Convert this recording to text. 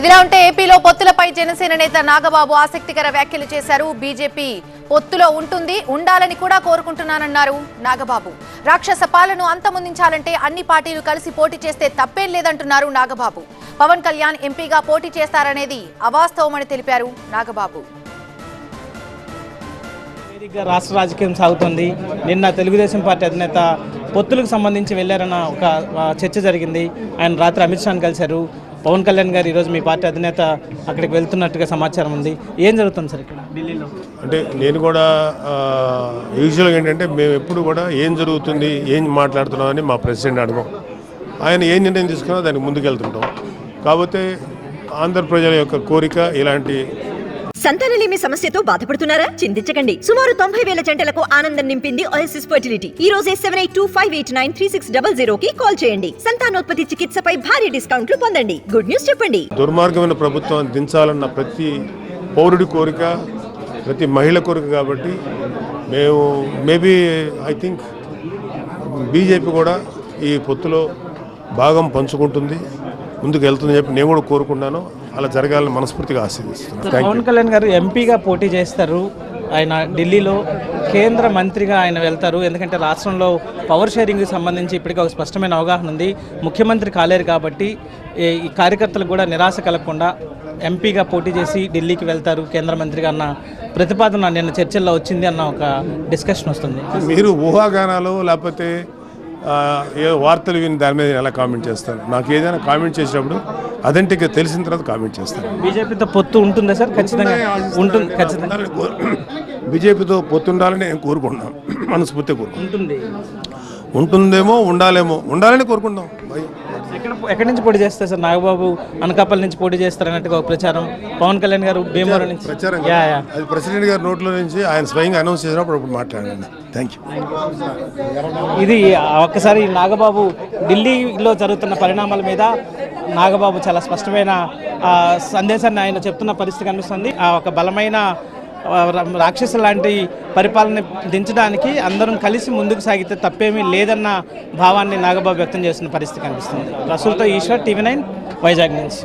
ఇదిలా ఉంటే ఏపీలో పొత్తులపై జనసేన నేత నాగబాబు ఆసక్తికర వ్యాఖ్యలు చేశారు. బీజేపీ పొత్తులో ఉండాలని కూడా కోరుకుంటున్నానన్నారు నాగబాబు. రాక్షస పాలనను అంతమొందించాలంటే అన్ని పార్టీలు కలిసి పోటీ చేస్తే తప్పేం లేదంటున్నారు నాగబాబు. పవన్ కళ్యాణ్ ఎంపీగా పోటీ చేస్తారనేది అవాస్తవమని తెలిపారు నాగబాబు. రాష్ట్ర రాజకీయం సాగుతుంది. నిన్న తెలుగుదేశం పార్టీ అధినేత పొత్తులకు సంబంధించి వెళ్లారన్న ఒక చర్చ జరిగింది. ఆయన రాత్రి అమిత్ షాను కలిశారు. పవన్ కళ్యాణ్ గారు ఈరోజు మీ పార్టీ అధినేత అక్కడికి వెళ్తున్నట్టుగా సమాచారం ఉంది. ఏం జరుగుతుంది సార్ ఇక్కడ ఢిల్లీలో? అంటే నేను కూడా యూజువల్గా ఏంటంటే మేము ఎప్పుడు కూడా ఏం జరుగుతుంది, ఏం మాట్లాడుతున్నామని మా ప్రెసిడెంట్ అడగం. ఆయన ఏ నిర్ణయం తీసుకున్నా దానికి ముందుకెళ్తుంటాం. కాకపోతే ఆంధ్ర ప్రజల యొక్క కోరిక ఇలాంటి. సంతానలేమి సమస్యతో బాధపడుతున్నారా? చింతించకండి. సుమారు 90,000 జంటలకు ఆనందం నింపింది ఓఎస్ఎస్ ఫర్టిలిటీ. ఈ రోజే 7825893600 కి కాల్ చేయండి. సంతానోత్పత్తి చికిత్సపై భారీ డిస్కౌంట్లు పొందండి. గుడ్ న్యూస్ చెప్పండి. దుర్మార్గమైన ప్రభుత్వం దించాలన్న ప్రతి పౌరుడి కోరిక, ప్రతి మహిళ కోరిక. కాబట్టి మేము ఐ థింక్ బీజేపీ కూడా ఈ పొత్తులో భాగం పంచుకుంటుంది, ముందుకు వెళ్తుందని చెప్పి నేను కూడా కోరుకున్నాను. అలా జరగాలని మనస్ఫూర్తిగా ఆశీర్వదిస్తున్నాను. పవన్ కళ్యాణ్ గారు ఎంపీగా పోటీ చేస్తారు. ఆయన ఢిల్లీలో కేంద్ర మంత్రిగా ఆయన వెళ్తారు. ఎందుకంటే రాష్ట్రంలో పవర్ షేరింగ్కి సంబంధించి ఇప్పటికీ ఒక స్పష్టమైన అవగాహన ఉంది. ముఖ్యమంత్రి కాలేరు కాబట్టి ఈ కార్యకర్తలకు కూడా నిరాశ కలగకుండా ఎంపీగా పోటీ చేసి ఢిల్లీకి వెళ్తారు కేంద్ర మంత్రిగా అన్న ప్రతిపాదన నిన్న చర్చల్లో వచ్చింది అన్న ఒక డిస్కషన్ వస్తుంది. మీరు ఊహాగానాలు లేకపోతే ఏ వార్తలు విని దాని మీద ఎలా కామెంట్ చేస్తాను? నాకు ఏదైనా కామెంట్ చేసినప్పుడు అదంటే తెలిసిన తర్వాత కామెంట్ చేస్తాను. బీజేపీతో పొత్తు ఉంటుందా సార్? ఖచ్చితంగా ఉంటుంది. ఖచ్చితంగా బీజేపీతో పొత్తు ఉండాలని నేను కోరుకుంటున్నాను, మనస్ఫూర్తిగా కోరుకుంటుంది. ఉంటుంది. ఉంటుందేమో, ఉండాలని కోరుకుంటాం. ఎక్కడి నుంచి పోటీ చేస్తారు సార్? నాగబాబు అనకాపల్లి నుంచి పోటీ చేస్తారన్నట్టుగా ఒక ప్రచారం. పవన్ కళ్యాణ్ గారు భీమవరం నుంచి ప్రచారం. అది ప్రెసిడెంట్ గారి నోట్లో నుంచి ఆయన స్వయంగా అనౌన్స్ చేసినప్పుడు అప్పుడు మాట్లాడండి. Thank you. ఇది ఒక్కసారి నాగబాబు ఢిల్లీలో జరుగుతున్న పరిణామాల మీద నాగబాబు చాలా స్పష్టమైన సందేశాన్ని ఆయన చెప్తున్న పరిస్థితి కనిపిస్తుంది. ఒక బలమైన రాక్షసు లాంటి పరిపాలన దించడానికి అందరం కలిసి ముందుకు సాగితే తప్పేమీ లేదన్న భావాన్ని నాగబాబు వ్యక్తం చేస్తున్న పరిస్థితి కనిపిస్తుంది. రసూల్తో ఈశ్వర్, TV9 వైజాగ్ నుంచి.